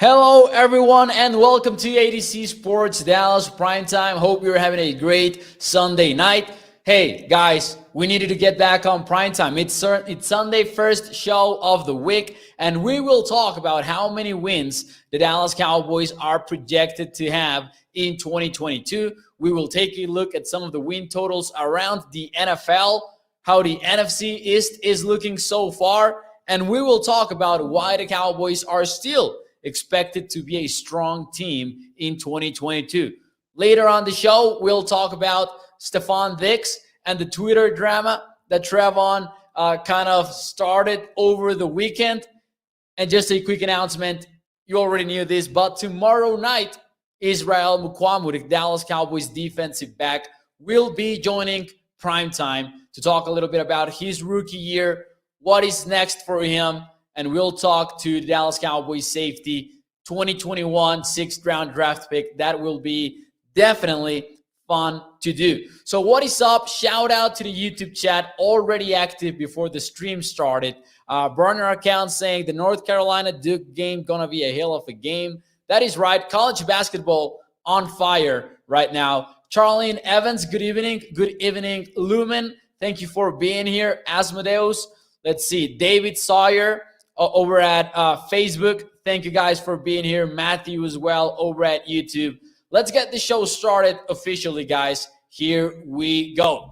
Hello, everyone, and welcome to AFC Sports Dallas Primetime. Hope you're having a great Sunday night. Hey, guys, we needed to get back on Primetime. It's Sunday, first show of the week, and we will talk about how many wins the Dallas Cowboys are projected to have in 2022. We will take a look at some of the win totals around the NFL, how the NFC East is looking so far, and we will talk about why the Cowboys are still expected to be a strong team in 2022. Later on the show, we'll talk about Stephon Diggs and the Twitter drama that Trevon kind of started over the weekend. And just a quick announcement, you already knew this, but tomorrow night, Israel Mukuamu, the Dallas Cowboys defensive back, will be joining Primetime to talk a little bit about his rookie year, what is next for him, and we'll talk to the Dallas Cowboys safety, 2021 6th-round draft pick. That will be definitely fun to do. So what is up? Shout out to the YouTube chat, already active before the stream started. Burner account saying the North Carolina Duke game gonna be a hell of a game. That is right. College basketball on fire right now. Charlene Evans, good evening. Good evening, Lumen. Thank you for being here. Asmodeus. Let's see. David Sawyer over at Facebook. Thank you guys for being here. Matthew as well over at YouTube. Let's get the show started officially, guys. Here we go.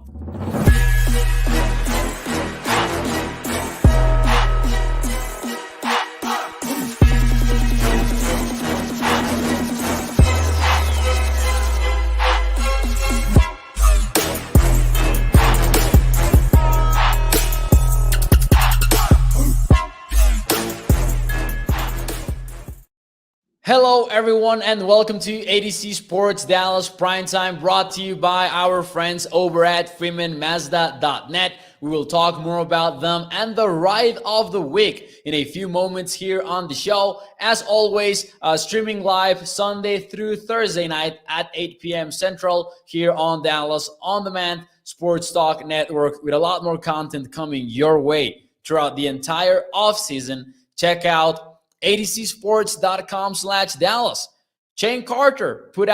Hello, everyone, and welcome to AFC Sports Dallas Primetime, brought to you by our friends over at freemanmazda.net. We will talk more about them and the ride of the week in a few moments here on the show. As always, streaming live Sunday through Thursday night at 8 p.m. Central here on Dallas On Demand Sports Talk Network, with a lot more content coming your way throughout the entire offseason. Check out ADCsports.com/Dallas. Shane Carter put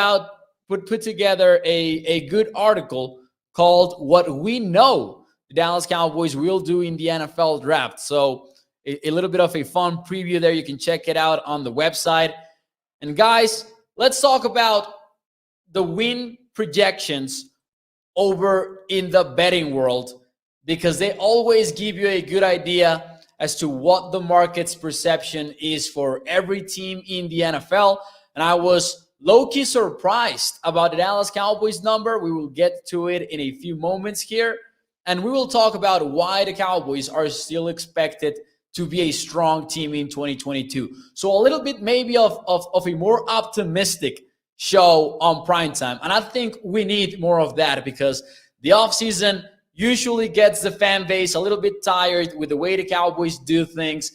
together a good article called What We Know the Dallas Cowboys Will Do in the NFL Draft. So a little bit of a fun preview there. You can check it out on the website. And guys, let's talk about the win projections over in the betting world, because they always give you a good idea as to what the market's perception is for every team in the NFL. And I was low-key surprised about the Dallas Cowboys number. We will get to it in a few moments here. And we will talk about why the Cowboys are still expected to be a strong team in 2022. So a little bit maybe of a more optimistic show on Primetime. And I think we need more of that, because the offseason usually gets the fan base a little bit tired with the way the Cowboys do things.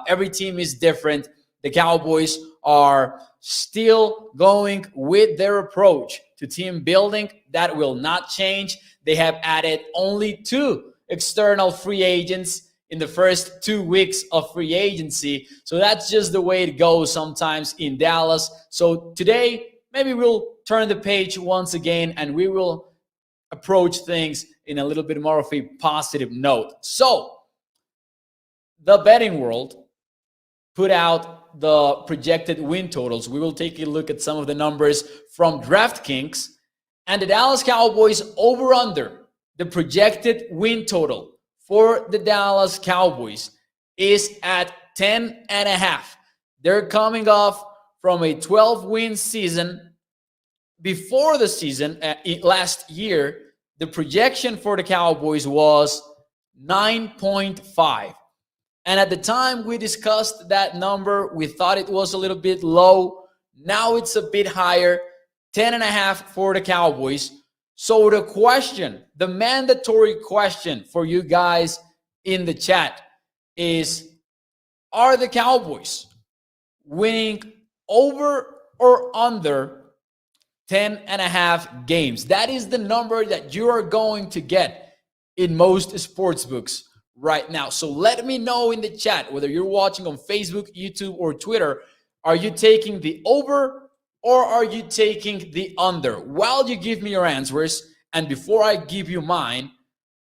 Every team is different. The Cowboys are still going with their approach to team building. That will not change. They have added only 2 external free agents in the first 2 weeks of free agency. So that's just the way it goes sometimes in Dallas. So today, maybe we'll turn the page once again and we will approach things in a little bit more of a positive note. So the betting world put out the projected win totals. We will take a look at some of the numbers from DraftKings, and the Dallas Cowboys over-under, the projected win total for the Dallas Cowboys is at 10.5. They're coming off from a 12-win season. Before the season, last year, the projection for the Cowboys was 9.5. And at the time we discussed that number, we thought it was a little bit low. Now it's a bit higher, 10.5 for the Cowboys. So the question, the mandatory question for you guys in the chat is, are the Cowboys winning over or under 10.5 games? That is the number that you are going to get in most sports books right now. So let me know in the chat, whether you're watching on Facebook, YouTube, or Twitter, Are you taking the over or are you taking the under? While you give me your answers, and before I give you mine,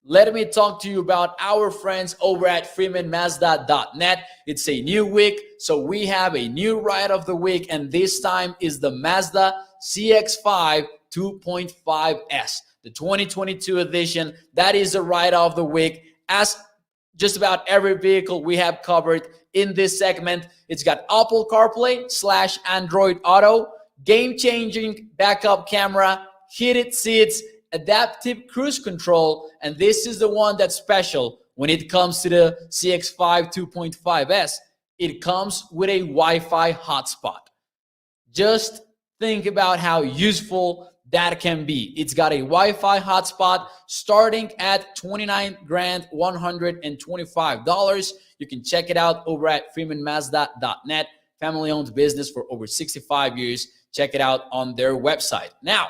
let me talk to you about our friends over at freemanmazda.net. It's a new week, so we have a new ride of the week, and this time is the Mazda CX-5 2.5S, the 2022 edition. That is the ride of the week. As just about every vehicle we have covered in this segment, it's got Apple CarPlay / Android Auto, game-changing backup camera, heated seats, adaptive cruise control, and this is the one that's special when it comes to the CX-5 2.5S. It comes with a Wi-Fi hotspot. Just think about how useful that can be. It's got a Wi-Fi hotspot starting at $29,125. You can check it out over at freemanmazda.net. Family-owned business for over 65 years. Check it out on their website. Now,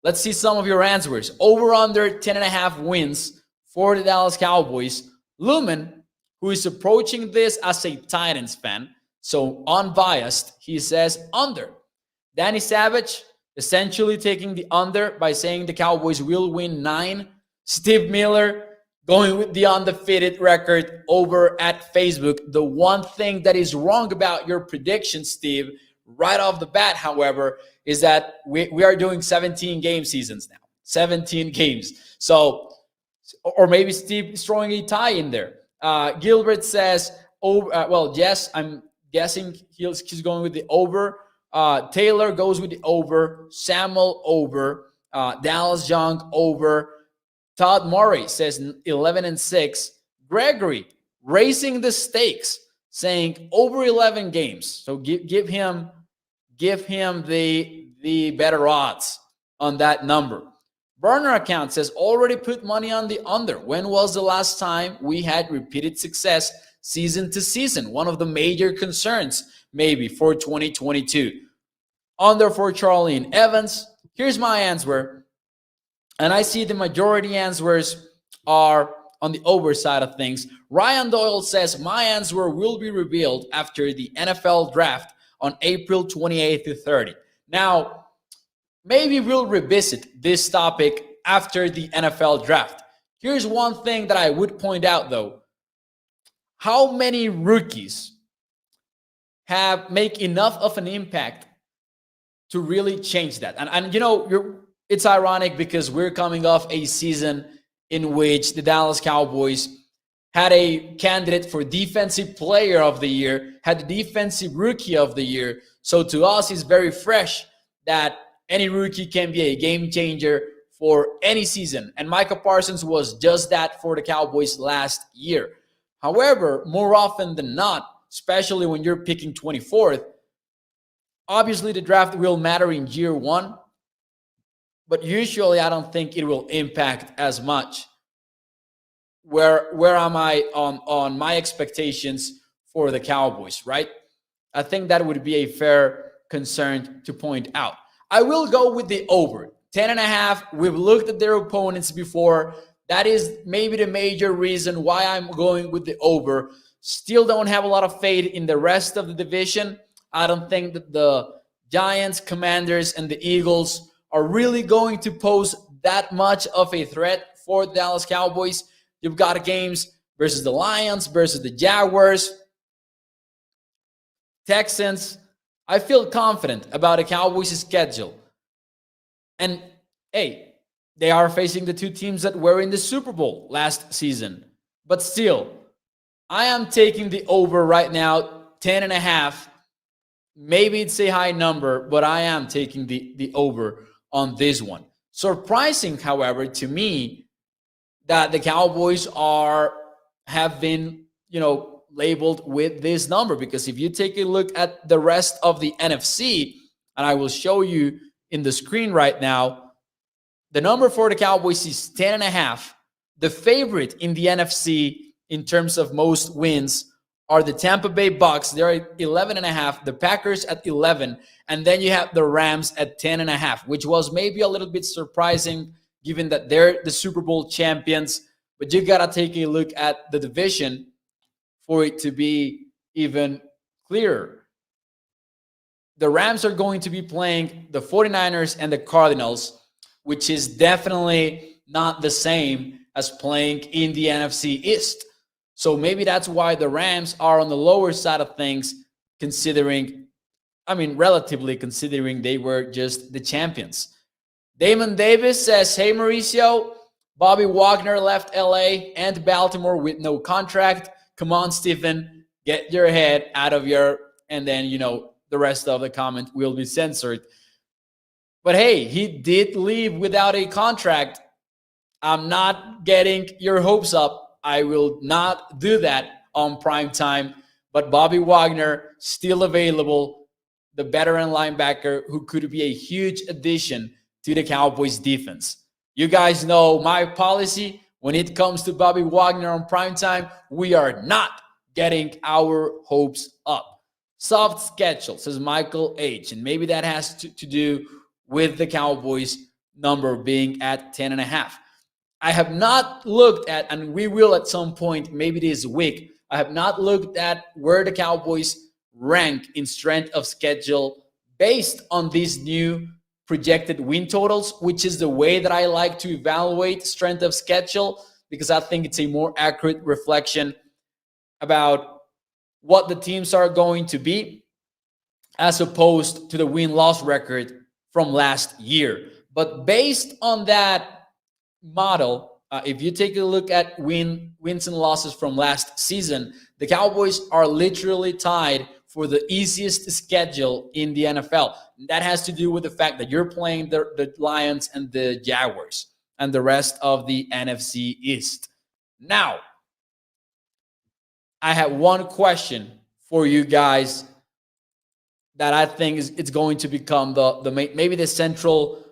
let's see some of your answers. Over under 10.5 wins for the Dallas Cowboys. Lumen, who is approaching this as a Titans fan, so unbiased, he says under. Danny Savage, essentially taking the under by saying the Cowboys will win 9. Steve Miller going with the undefeated record over at Facebook. The one thing that is wrong about your prediction, Steve, right off the bat, however, is that we are doing 17 game seasons now. 17 games. So, or maybe Steve is throwing a tie in there. Gilbert says, yes, I'm guessing he's going with the over. Taylor goes with the over. Samuel over. Dallas Young over. Todd Murray says 11-6. Gregory raising the stakes, saying over 11 games. So give him the better odds on that number. Burner account says already put money on the under. When was the last time we had repeated success season to season? One of the major concerns maybe for 2022. Under for Charlene Evans. Here's my answer. And I see the majority answers are on the over side of things. Ryan Doyle says my answer will be revealed after the NFL draft on April 28th to 30. Now, maybe we'll revisit this topic after the NFL draft. Here's one thing that I would point out, though. How many rookies make enough of an impact to really change that? And you know, it's ironic because we're coming off a season in which the Dallas Cowboys had a candidate for Defensive Player of the Year, had the Defensive Rookie of the Year. So to us, it's very fresh that any rookie can be a game changer for any season. And Micah Parsons was just that for the Cowboys last year. However, more often than not, especially when you're picking 24th, obviously the draft will matter in year one, but usually I don't think it will impact as much. Where am I on my expectations for the Cowboys, right? I think that would be a fair concern to point out. I will go with the over. 10.5. We've looked at their opponents before. That is maybe the major reason why I'm going with the over. Still don't have a lot of faith in the rest of the division. I don't think that the Giants, Commanders, and the Eagles are really going to pose that much of a threat for the Dallas Cowboys. You've got games versus the Lions, versus the Jaguars, Texans. I feel confident about the Cowboys' schedule. And, hey, they are facing the two teams that were in the Super Bowl last season. But still, I am taking the over right now, 10.5. Maybe it's a high number, but I am taking the over on this one. Surprising, however, to me, that the Cowboys have been, labeled with this number, because if you take a look at the rest of the NFC, and I will show you in the screen right now, the number for the Cowboys is 10.5. The favorite in the NFC in terms of most wins are the Tampa Bay Bucks. They're at 11.5. The Packers at 11. And then you have the Rams at 10.5, which was maybe a little bit surprising given that they're the Super Bowl champions. But you got to take a look at the division for it to be even clearer. the Rams are going to be playing the 49ers and the Cardinals, which is definitely not the same as playing in the NFC East. So maybe that's why the Rams are on the lower side of things, relatively considering they were just the champions. Damon Davis says, hey, Mauricio, Bobby Wagner left LA and Baltimore with no contract. Come on, Stephen, get your head out of your, and then, the rest of the comment will be censored. But hey, he did leave without a contract. I'm not getting your hopes up. I will not do that on Primetime. But Bobby Wagner, still available, the veteran linebacker who could be a huge addition to the Cowboys defense. You guys know my policy. When it comes to Bobby Wagner on Primetime, we are not getting our hopes up. Soft schedule, says Michael H. And maybe that has to do with the Cowboys number being at 10.5. I have not looked at, and we will at some point, maybe this week, I have not looked at where the Cowboys rank in strength of schedule based on these new projected win totals, which is the way that I like to evaluate strength of schedule, because I think it's a more accurate reflection about what the teams are going to be as opposed to the win-loss record from last year. But based on that model, if you take a look at wins and losses from last season, the Cowboys are literally tied for the easiest schedule in the NFL. That has to do with the fact that you're playing the Lions and the Jaguars and the rest of the NFC East. Now, I have one question for you guys that I think it's going to become maybe the central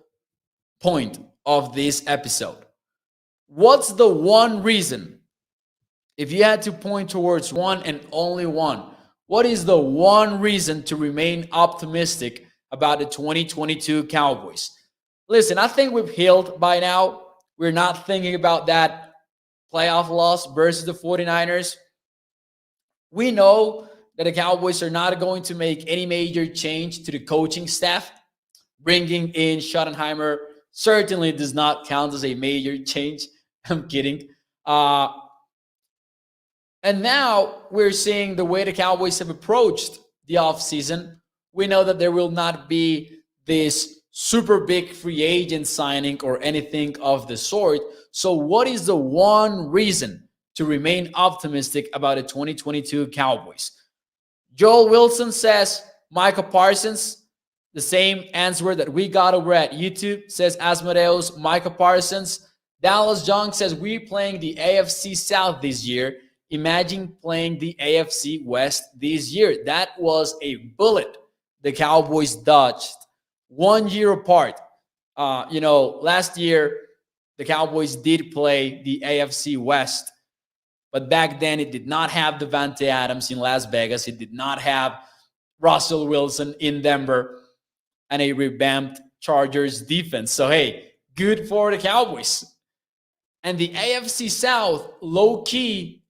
point of this episode. What's the one reason, if you had to point towards one and only one, what is the one reason to remain optimistic about the 2022 Cowboys? Listen, I think we've healed by now. We're not thinking about that playoff loss versus the 49ers. We know that the Cowboys are not going to make any major change to the coaching staff. Bringing in Schottenheimer certainly does not count as a major change. I'm kidding. And now we're seeing the way the Cowboys have approached the offseason. We know that there will not be this super big free agent signing or anything of the sort. So what is the one reason to remain optimistic about the 2022 Cowboys? Joel Wilson says Micah Parsons. The same answer that we got over at YouTube, says Asmodeus, Micah Parsons. Dallas Young says we're playing the AFC South this year. Imagine playing the AFC West this year. That was a bullet the Cowboys dodged 1 year apart. Last year, the Cowboys did play the AFC West. But back then, it did not have Davante Adams in Las Vegas. It did not have Russell Wilson in Denver and a revamped Chargers defense. So, hey, good for the Cowboys. And the AFC South, low-key,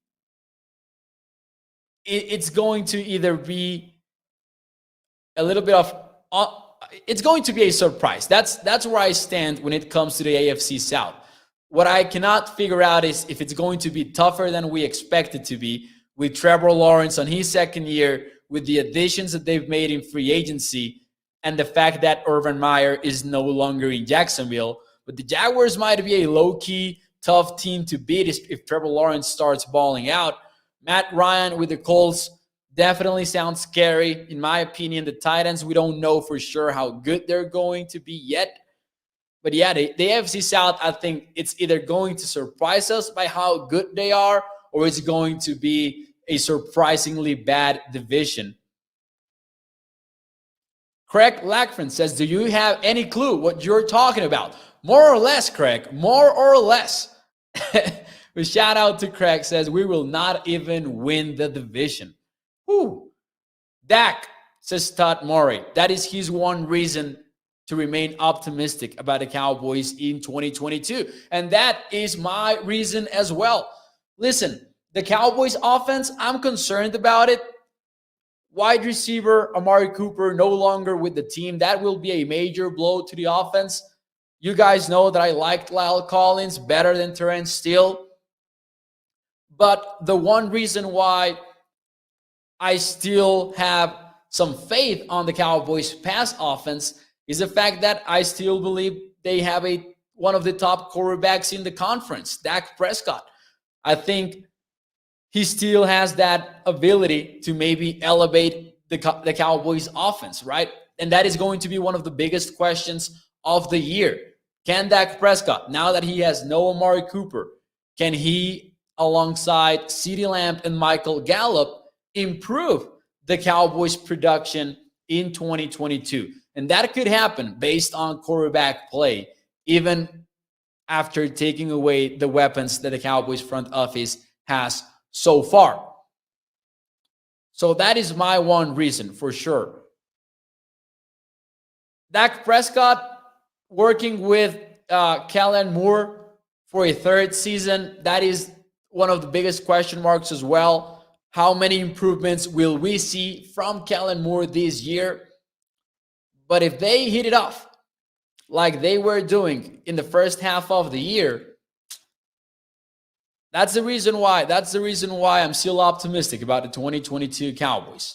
it's going to either be a little bit of it's going to be a surprise. That's where I stand when it comes to the AFC South. What I cannot figure out is if it's going to be tougher than we expect it to be with Trevor Lawrence on his second year, with the additions that they've made in free agency, and the fact that Urban Meyer is no longer in Jacksonville. But the Jaguars might be a low-key, tough team to beat if Trevor Lawrence starts balling out. Matt Ryan with the Colts definitely sounds scary. In my opinion, the Titans, we don't know for sure how good they're going to be yet. But yeah, the AFC South, I think it's either going to surprise us by how good they are, or it's going to be a surprisingly bad division. Craig Lackford says, do you have any clue what you're talking about? More or less, Craig, more or less. A shout out to Craig, says, we will not even win the division. Whew. Dak, says Todd Murray. That is his one reason to remain optimistic about the Cowboys in 2022. And that is my reason as well. Listen, the Cowboys offense, I'm concerned about it. Wide receiver Amari Cooper no longer with the team. That will be a major blow to the offense. You guys know that I liked Lyle Collins better than Terrence Steele. But the one reason why I still have some faith on the Cowboys pass offense is the fact that I still believe they have one of the top quarterbacks in the conference, Dak Prescott. I think he still has that ability to maybe elevate the Cowboys offense, right? And that is going to be one of the biggest questions of the year. Can Dak Prescott, now that he has no Amari Cooper, can he, alongside CeeDee Lamb and Michael Gallup, improve the Cowboys' production in 2022? And that could happen based on quarterback play, even after taking away the weapons that the Cowboys front office has so far. So that is my one reason for sure. Dak Prescott working with Kellen Moore for a third season, that is one of the biggest question marks as well. How many improvements will we see from Kellen Moore this year? But if they hit it off like they were doing in the first half of the year, that's the reason why I'm still optimistic about the 2022 Cowboys.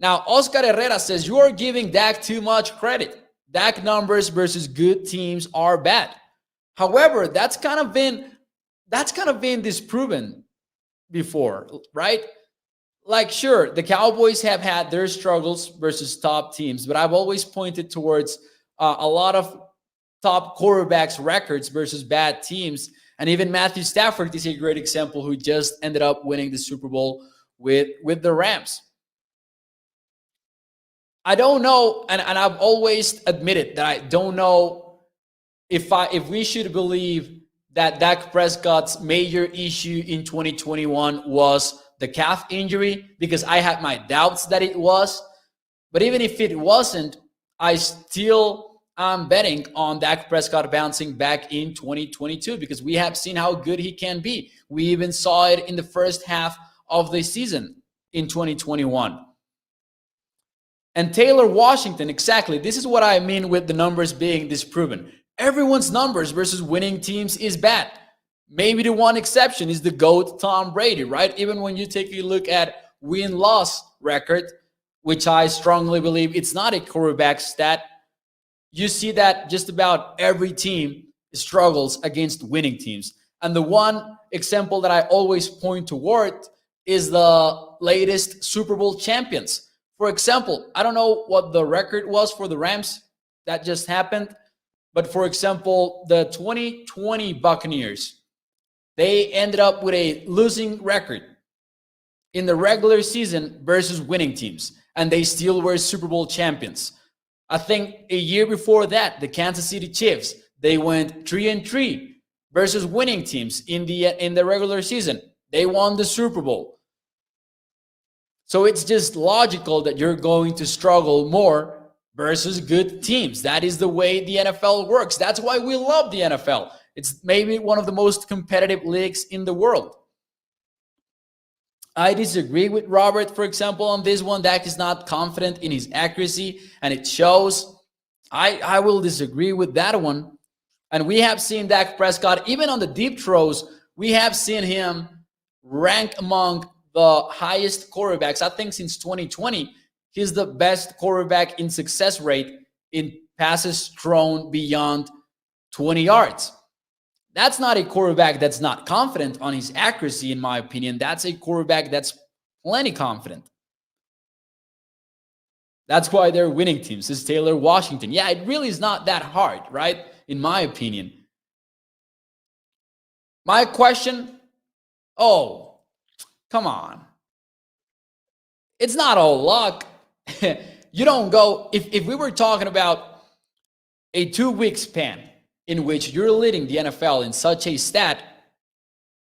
Now, Oscar Herrera says, you are giving Dak too much credit. Dak numbers versus good teams are bad. However, that's kind of been disproven before, right? Like, sure, the Cowboys have had their struggles versus top teams, but I've always pointed towards a lot of top quarterbacks' records versus bad teams. And even Matthew Stafford is a great example, who just ended up winning the Super Bowl with the Rams. I don't know, and I've always admitted that I don't know if we should believe that Dak Prescott's major issue in 2021 was the calf injury, because I had my doubts that it was. But even if it wasn't, I still am betting on Dak Prescott bouncing back in 2022, because we have seen how good he can be. We even saw it in the first half of the season in 2021. And Taylor Washington, exactly. This is what I mean with the numbers being disproven. Everyone's numbers versus winning teams is bad. Maybe the one exception is the GOAT Tom Brady, right? Even when you take a look at win-loss record, which I strongly believe it's not a quarterback stat, you see that just about every team struggles against winning teams. And the one example that I always point toward is the latest Super Bowl champions. For example, I don't know what the record was for the Rams that just happened, but for example, the 2020 Buccaneers, they ended up with a losing record in the regular season versus winning teams, and they still were Super Bowl champions. I think a year before that, the Kansas City Chiefs, they went 3-3 versus winning teams in the regular season. They won the Super Bowl. So it's just logical that you're going to struggle more versus good teams. That is the way the NFL works. That's why we love the NFL. It's maybe one of the most competitive leagues in the world. I disagree with Robert, for example, on this one. Dak is not confident in his accuracy, and it shows. I will disagree with that one. And we have seen Dak Prescott, even on the deep throws, we have seen him rank among the highest quarterbacks. I think since 2020, he's the best quarterback in success rate in passes thrown beyond 20 yards. That's not a quarterback that's not confident on his accuracy, in my opinion. That's a quarterback that's plenty confident. That's why they're winning teams. This is Taylor Washington. Yeah, it really is not that hard, right? In my opinion. My question, come on. It's not all luck. You don't go, if we were talking about a 2-week span in which you're leading the NFL in such a stat,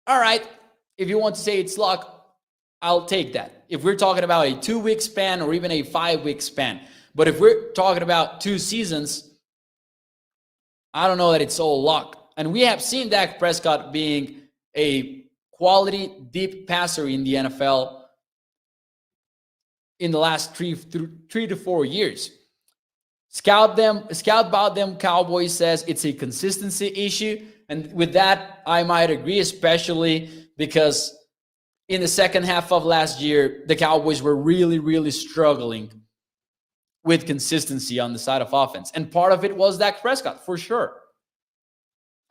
all right, if you want to say it's luck, I'll take that. If we're talking about a 2-week span or even a 5-week span, but if we're talking about 2 seasons, I don't know that it's all luck. And we have seen Dak Prescott being a quality deep passer in the NFL. in the last 3 to 4 years. Scout about them Cowboys says it's a consistency issue. And with that, I might agree, especially because in the second half of last year, the Cowboys were really, really struggling with consistency on the side of offense. And part of it was Dak Prescott, for sure.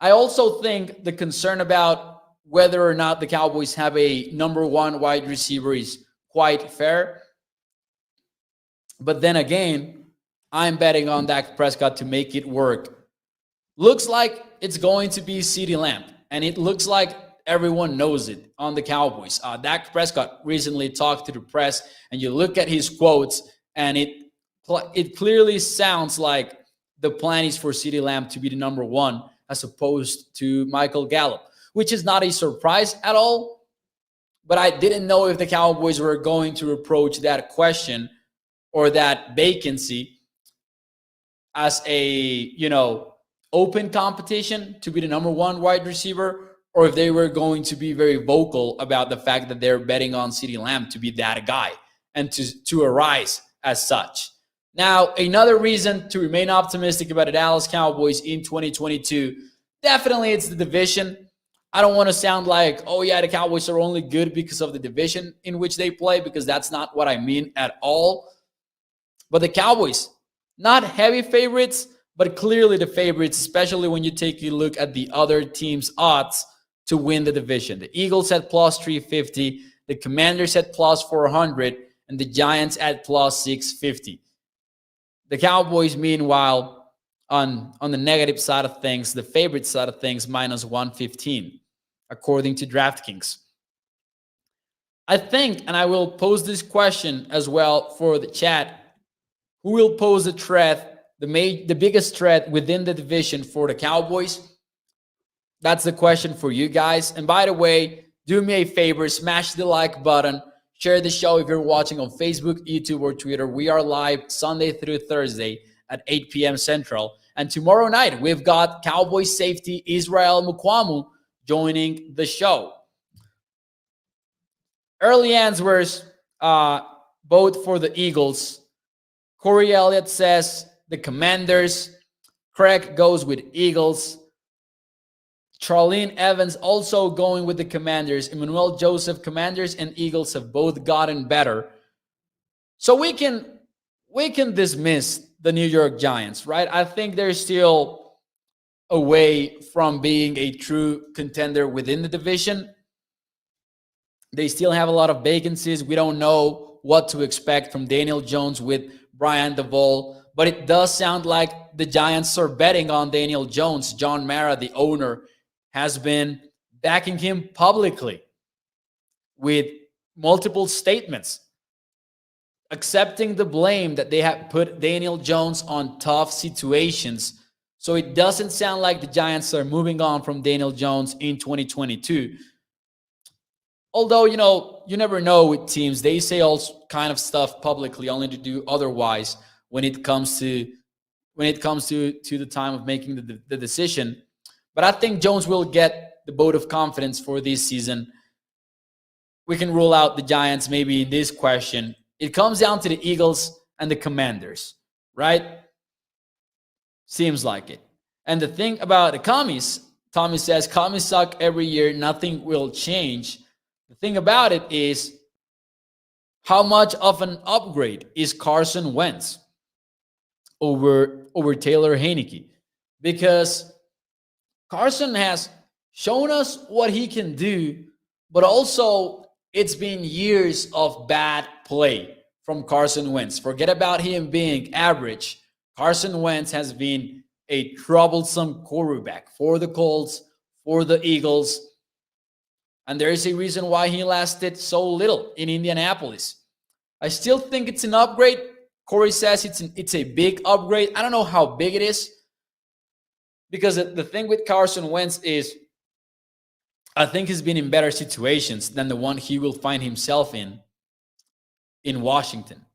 I also think the concern about whether or not the Cowboys have a number one wide receiver is quite fair. But then again, I'm betting on Dak Prescott to make it work. Looks like it's going to be CeeDee Lamb, and it looks like everyone knows it on the Cowboys. Dak Prescott recently talked to the press, and you look at his quotes, and it clearly sounds like the plan is for CeeDee Lamb to be the number one as opposed to Michael Gallup, which is not a surprise at all. But I didn't know if the Cowboys were going to approach that question or that vacancy as a, open competition to be the number one wide receiver, or if they were going to be very vocal about the fact that they're betting on CeeDee Lamb to be that guy and to arise as such. Now, another reason to remain optimistic about the Dallas Cowboys in 2022, definitely it's the division. I don't want to sound like, the Cowboys are only good because of the division in which they play, because that's not what I mean at all. But the Cowboys, not heavy favorites, but clearly the favorites, especially when you take a look at the other teams' odds to win the division. The Eagles at plus 350, the Commanders at plus 400, and the Giants at plus 650. The Cowboys, meanwhile, on the negative side of things, the favorite side of things, minus 115, according to DraftKings. I think, and I will pose this question as well for the chat, who will pose the threat, the biggest threat within the division for the Cowboys? That's the question for you guys. And by the way, do me a favor, smash the like button. Share the show if you're watching on Facebook, YouTube, or Twitter. We are live Sunday through Thursday at 8 p.m. Central. And tomorrow night, we've got Cowboys safety Israel Mukuamu joining the show. Early answers, both for the Eagles. Corey Elliott says the Commanders. Craig goes with Eagles. Charlene Evans also going with the Commanders. Emmanuel Joseph, Commanders and Eagles have both gotten better. So we can dismiss the New York Giants, right? I think they're still away from being a true contender within the division. They still have a lot of vacancies. We don't know what to expect from Daniel Jones with Brian Duvall, but it does sound like the Giants are betting on Daniel Jones. John Mara, the owner, has been backing him publicly with multiple statements, accepting the blame that they have put Daniel Jones on tough situations. So it doesn't sound like the Giants are moving on from Daniel Jones in 2022. Although, you never know with teams. They say all kind of stuff publicly only to do otherwise when it comes to the time of making the decision. But I think Jones will get the vote of confidence for this season. We can rule out the Giants maybe in this question. It comes down to the Eagles and the Commanders, right? Seems like it. And the thing about the commies, Tommy says, commies suck every year. Nothing will change. The thing about it is, how much of an upgrade is Carson Wentz over Taylor Heinicke? Because Carson has shown us what he can do, but also it's been years of bad play from Carson Wentz. Forget about him being average. Carson Wentz has been a troublesome quarterback for the Colts, for the Eagles, and there is a reason why he lasted so little in Indianapolis. I still think it's an upgrade. Corey says it's a big upgrade. I don't know how big it is, because the thing with Carson Wentz is I think he's been in better situations than the one he will find himself in Washington.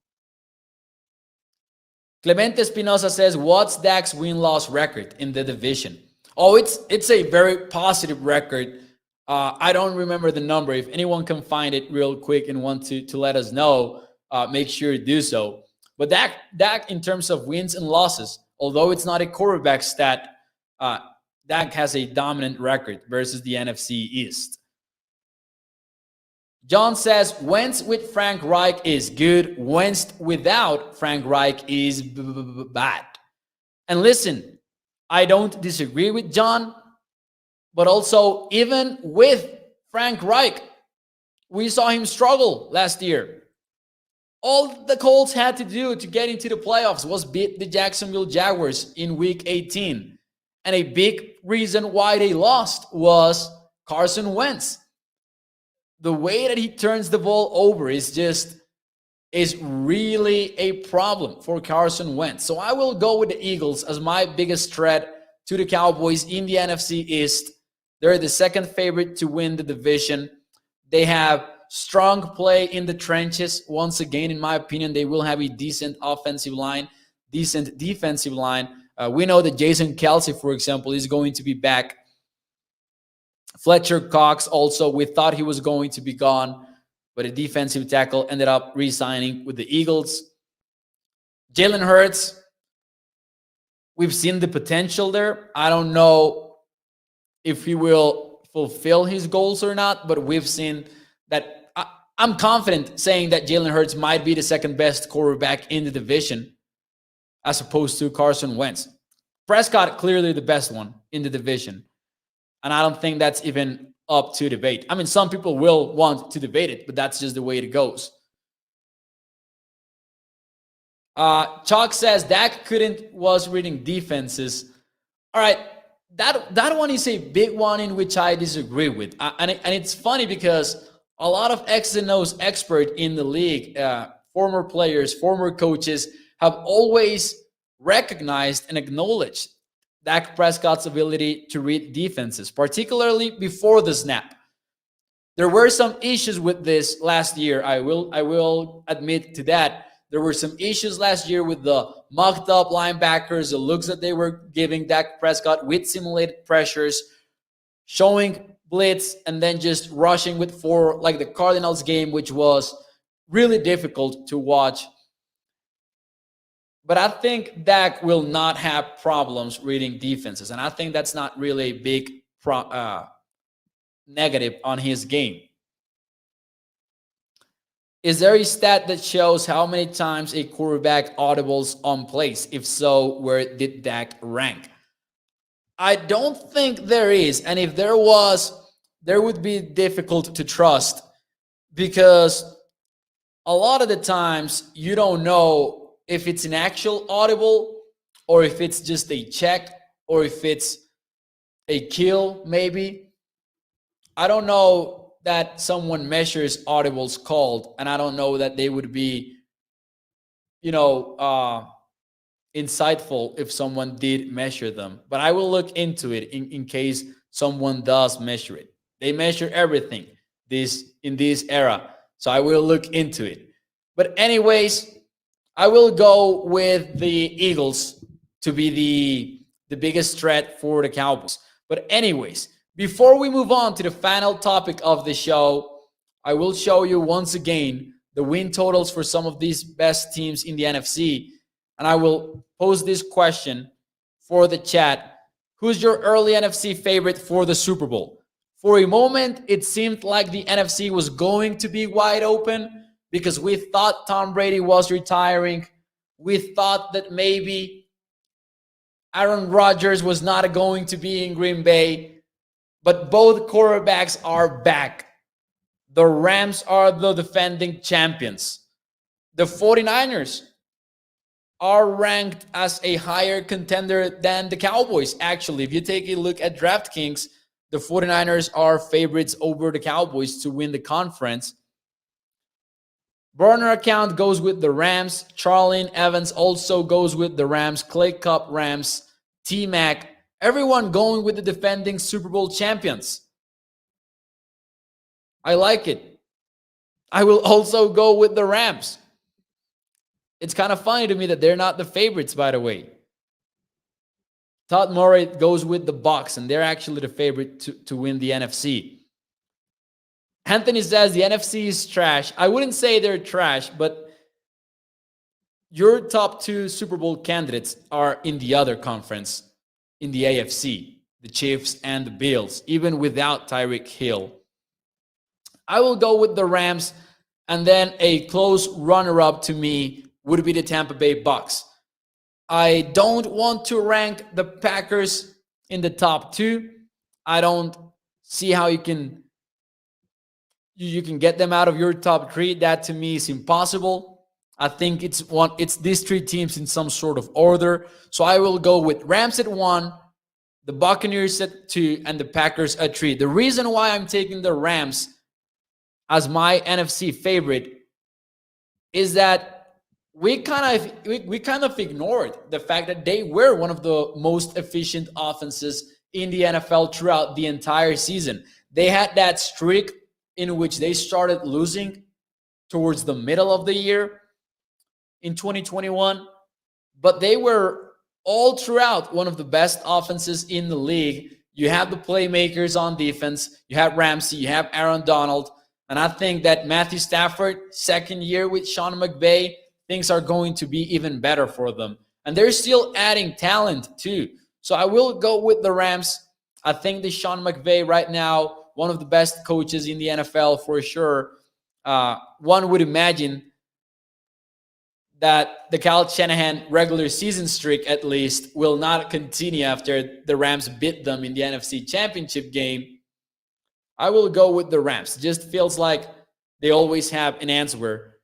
Clemente Espinosa says, what's Dak's win-loss record in the division? Oh, it's a very positive record. I don't remember the number. If anyone can find it real quick and want to let us know, make sure to do so. But Dak in terms of wins and losses, although it's not a quarterback stat, Dak has a dominant record versus the NFC East. John says, Wentz with Frank Reich is good. Wentz without Frank Reich is bad. And listen, I don't disagree with John, but also even with Frank Reich, we saw him struggle last year. All the Colts had to do to get into the playoffs was beat the Jacksonville Jaguars in Week 18. And a big reason why they lost was Carson Wentz. The way that he turns the ball over is really a problem for Carson Wentz. So I will go with the Eagles as my biggest threat to the Cowboys in the NFC East. They're the second favorite to win the division. They have strong play in the trenches. Once again, in my opinion, they will have a decent offensive line, decent defensive line. We know that Jason Kelce, for example, is going to be back. Fletcher Cox also, we thought he was going to be gone, but a defensive tackle ended up re-signing with the Eagles. Jalen Hurts, we've seen the potential there. I don't know if he will fulfill his goals or not, but we've seen that. I'm confident saying that Jalen Hurts might be the second best quarterback in the division as opposed to Carson Wentz. Prescott, clearly the best one in the division. And I don't think that's even up to debate. I mean, some people will want to debate it, but that's just the way it goes. Chalk says Dak was reading defenses. All right, that one is a big one in which I disagree with. And it's funny because a lot of X and O's experts in the league, former players, former coaches, have always recognized and acknowledged Dak Prescott's ability to read defenses, particularly before the snap. There were some issues with this last year. I will admit to that. There were some issues last year with the mucked up linebackers, the looks that they were giving Dak Prescott with simulated pressures, showing blitz, and then just rushing with four, like the Cardinals game, which was really difficult to watch. But I think Dak will not have problems reading defenses. And I think that's not really a big negative on his game. Is there a stat that shows how many times a quarterback audibles on plays? If so, where did Dak rank? I don't think there is. And if there was, there would be difficult to trust because a lot of the times you don't know if it's an actual audible or if it's just a check or if it's a kill, maybe. I don't know that someone measures audibles called, and I don't know that they would be, insightful if someone did measure them. But I will look into it in case someone does measure it. They measure everything in this era, so I will look into it. But anyways, I will go with the Eagles to be the biggest threat for the Cowboys. But anyways, before we move on to the final topic of the show, I will show you once again the win totals for some of these best teams in the NFC. And I will pose this question for the chat. Who's your early NFC favorite for the Super Bowl? For a moment, it seemed like the NFC was going to be wide open, because we thought Tom Brady was retiring. We thought that maybe Aaron Rodgers was not going to be in Green Bay. But both quarterbacks are back. The Rams are the defending champions. The 49ers are ranked as a higher contender than the Cowboys. Actually, if you take a look at DraftKings, the 49ers are favorites over the Cowboys to win the conference. Burner account goes with the Rams. Charlene Evans also goes with the Rams. Clay Cup Rams. T-Mac. Everyone going with the defending Super Bowl champions. I like it. I will also go with the Rams. It's kind of funny to me that they're not the favorites, by the way. Todd Murray goes with the Bucs, and they're actually the favorite to win the NFC. Anthony says the NFC is trash. I wouldn't say they're trash, but your top two Super Bowl candidates are in the other conference, in the AFC, the Chiefs and the Bills, even without Tyreek Hill. I will go with the Rams, and then a close runner-up to me would be the Tampa Bay Bucks. I don't want to rank the Packers in the top two. I don't see how you can get them out of your top three. That to me is impossible. I think it's these three teams in some sort of order. So I will go with Rams at 1, the Buccaneers at 2, and the Packers at 3. The reason why I'm taking the Rams as my NFC favorite is that we kind of ignored the fact that they were one of the most efficient offenses in the NFL throughout the entire season. They had that streak in which they started losing towards the middle of the year in 2021, but they were all throughout one of the best offenses in the league. You have the playmakers on defense. You have Ramsey. You have Aaron Donald. And I think that Matthew Stafford, second year with Sean McVay, things are going to be even better for them. And they're still adding talent too. So I will go with the Rams. I think that Sean McVay right now, one of the best coaches in the NFL for sure. One would imagine that the Kyle Shanahan regular season streak at least will not continue after the Rams beat them in the NFC Championship game. I will go with the Rams. It just feels like they always have an answer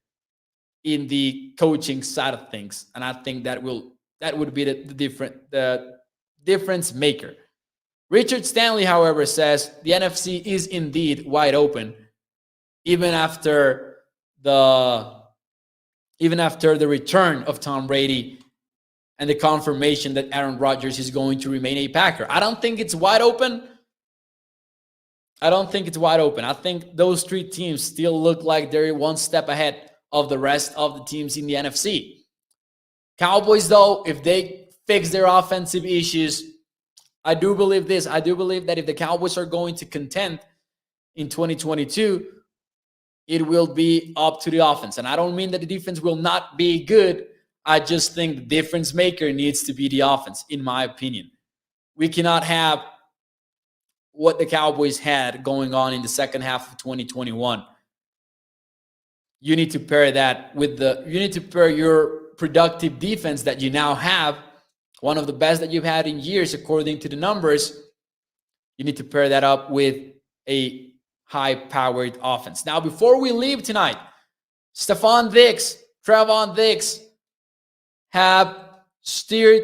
in the coaching side of things, and I think that would be the difference maker. Richard Stanley, however, says the NFC is indeed wide open, even after the return of Tom Brady and the confirmation that Aaron Rodgers is going to remain a Packer. I don't think it's wide open. I think those three teams still look like they're one step ahead of the rest of the teams in the NFC. Cowboys, though, if they fix their offensive issues, I do believe this. I do believe that if the Cowboys are going to contend in 2022, it will be up to the offense. And I don't mean that the defense will not be good. I just think the difference maker needs to be the offense, in my opinion. We cannot have what the Cowboys had going on in the second half of 2021. You need to pair that with your productive defense that you now have, one of the best that you've had in years according to the numbers. You need to pair that up with a high-powered offense. Now, before we leave tonight, Trevon Diggs have steered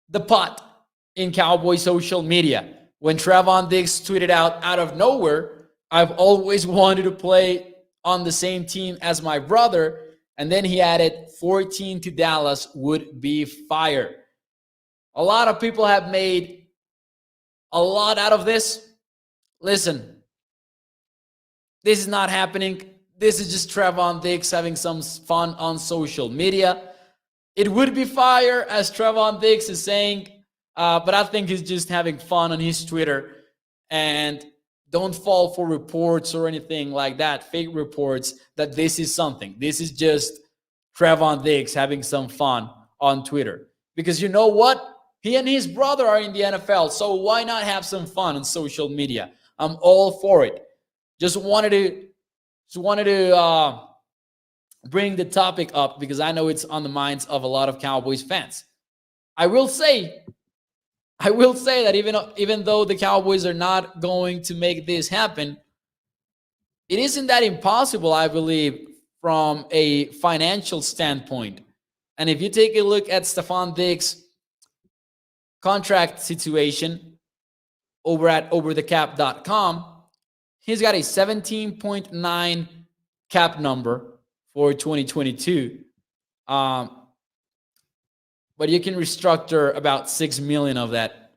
the pot in Cowboy social media. When Trevon Diggs tweeted out of nowhere, I've always wanted to play on the same team as my brother. And then he added 14 to Dallas would be fire. A lot of people have made a lot out of this. Listen, this is not happening. This is just Trevon Diggs having some fun on social media. It would be fire, as Trevon Diggs is saying, but I think he's just having fun on his Twitter. And don't fall for reports or anything like that, fake reports, that this is something. This is just Trevon Diggs having some fun on Twitter. Because you know what? He and his brother are in the NFL, so why not have some fun on social media? I'm all for it. Just wanted to bring the topic up because I know it's on the minds of a lot of Cowboys fans. I will say that even though the Cowboys are not going to make this happen, it isn't that impossible, I believe, from a financial standpoint. And if you take a look at Stefon Diggs' contract situation over at overthecap.com, he's got a 17.9 cap number for 2022. But you can restructure about $6 million of that.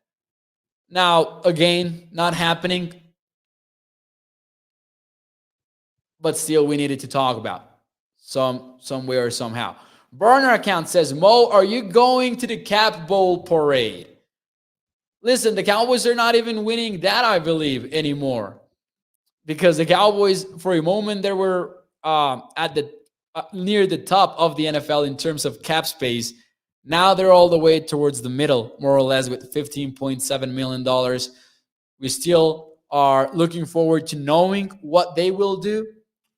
Now, again, not happening. But still, we needed to talk about some way or somehow. Burner account says, Mo, are you going to the Cap Bowl parade? Listen, the Cowboys are not even winning that, I believe, anymore. Because the Cowboys, for a moment, they were at the near the top of the NFL in terms of cap space. Now they're all the way towards the middle, more or less, with $15.7 million. We still are looking forward to knowing what they will do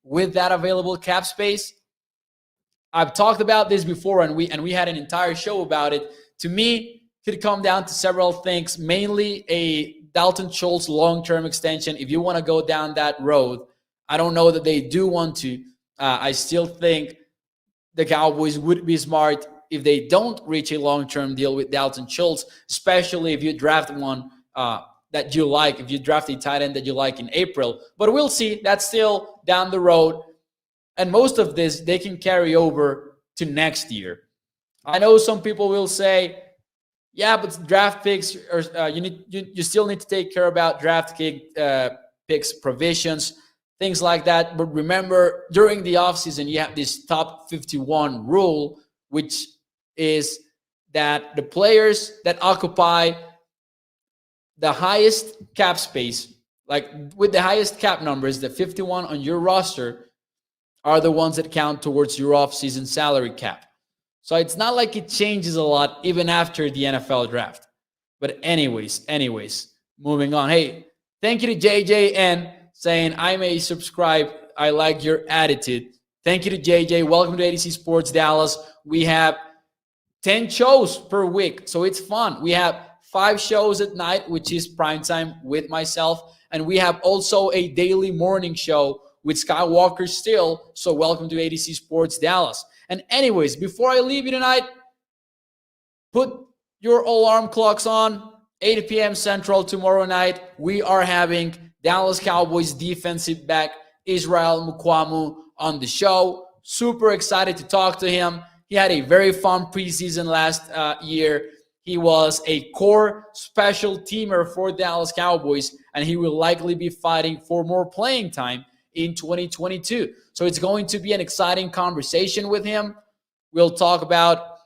with that available cap space. I've talked about this before, and we had an entire show about it. To me, it could come down to several things, mainly a Dalton Schultz long-term extension. If you want to go down that road, I don't know that they do want to. I still think the Cowboys would be smart if they don't reach a long-term deal with Dalton Schultz, especially if you draft one that you like, if you draft a tight end that you like in April. But we'll see. That's still down the road. And most of this, they can carry over to next year. I know some people will say, yeah, but draft picks, you still need to take care about draft picks provisions, things like that. But remember, during the offseason, you have this top 51 rule, which is that the players that occupy the highest cap space, like with the highest cap numbers, the 51 on your roster, are the ones that count towards your offseason salary cap. So it's not like it changes a lot even after the NFL draft. But anyways, moving on. Hey, thank you to JJN saying, I may subscribe. I like your attitude. Thank you to JJ. Welcome to ADC Sports Dallas. We have 10 shows per week, so it's fun. We have 5 shows at night, which is Primetime with myself. And we have also a daily morning show with Skywalker Still. So welcome to ADC Sports Dallas. And anyways, before I leave you tonight, put your alarm clocks on. 8 p.m. Central tomorrow night, we are having Dallas Cowboys defensive back Israel Mukuamu on the show. Super excited to talk to him. He had a very fun preseason last year. He was a core special teamer for Dallas Cowboys, and he will likely be fighting for more playing time in 2022. So it's going to be an exciting conversation with him. We'll talk about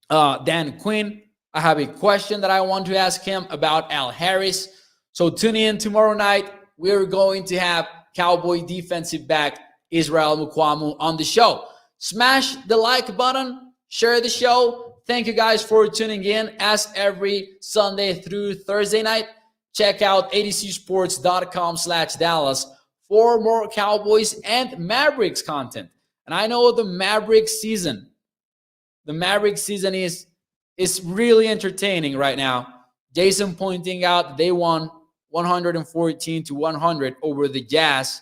Dan Quinn. I have a question that I want to ask him about Al Harris. So tune in tomorrow night. We're going to have Cowboy defensive back Israel Mukuamu on the show. Smash the like button. Share the show. Thank you guys for tuning in. As every Sunday through Thursday night, check out adcsports.com/Dallas for more Cowboys and Mavericks content. And I know the Mavericks season is really entertaining right now. Jason pointing out they won 114-100 over the Jazz.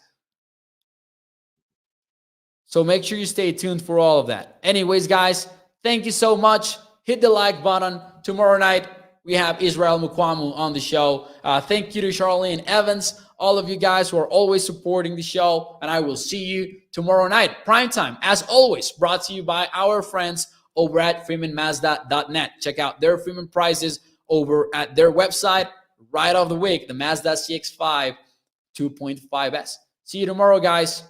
So make sure you stay tuned for all of that. Anyways, guys, thank you so much. Hit the like button. Tomorrow night, we have Israel Mukuamu on the show. Thank you to Charlene Evans, all of you guys who are always supporting the show. And I will see you tomorrow night. Primetime, as always, brought to you by our friends over at FreemanMazda.net. Check out their Freeman prices over at their website. Right off the week, the Mazda CX-5 2.5S. See you tomorrow, guys.